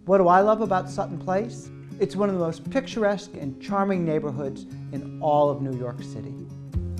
What do I love about Sutton Place? It's one of the most picturesque and charming neighborhoods in all of New York City.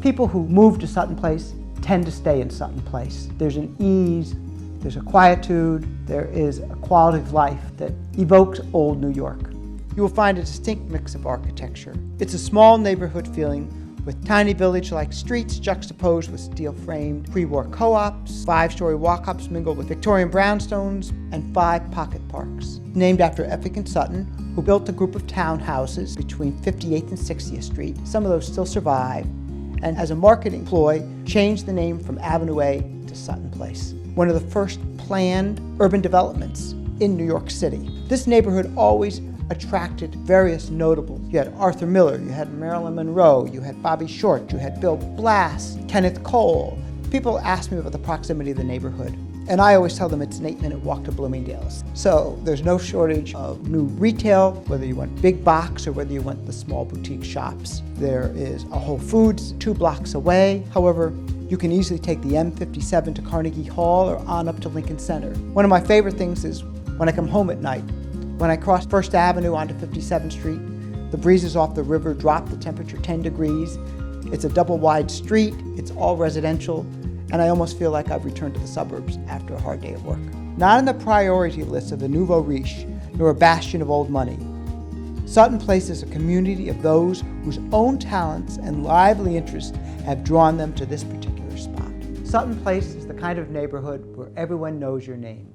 People who move to Sutton Place tend to stay in Sutton Place. There's an ease, there's a quietude, there is a quality of life that evokes old New York. You will find a distinct mix of architecture. It's a small neighborhood feeling with tiny village-like streets juxtaposed with steel-framed pre-war co-ops, 5-story walk-ups mingled with Victorian brownstones, and 5 pocket parks. Named after Effingham Sutton, who built a group of townhouses between 58th and 60th Street. Some of those still survive, and as a marketing ploy, changed the name from Avenue A to Sutton Place. One of the first planned urban developments in New York City. This neighborhood always attracted various notables. You had Arthur Miller, you had Marilyn Monroe, you had Bobby Short, you had Bill Blass, Kenneth Cole. People ask me about the proximity of the neighborhood, and I always tell them it's an 8-minute walk to Bloomingdale's. So there's no shortage of new retail, whether you want big box or whether you want the small boutique shops. There is a Whole Foods 2 blocks away. However, you can easily take the M57 to Carnegie Hall or on up to Lincoln Center. One of my favorite things is when I come home at night, when I cross First Avenue onto 57th Street, the breezes off the river drop the temperature 10 degrees. It's a double-wide street, it's all residential, and I almost feel like I've returned to the suburbs after a hard day of work. Not on the priority list of the nouveau riche, nor a bastion of old money. Sutton Place is a community of those whose own talents and lively interests have drawn them to this particular spot. Sutton Place is the kind of neighborhood where everyone knows your name.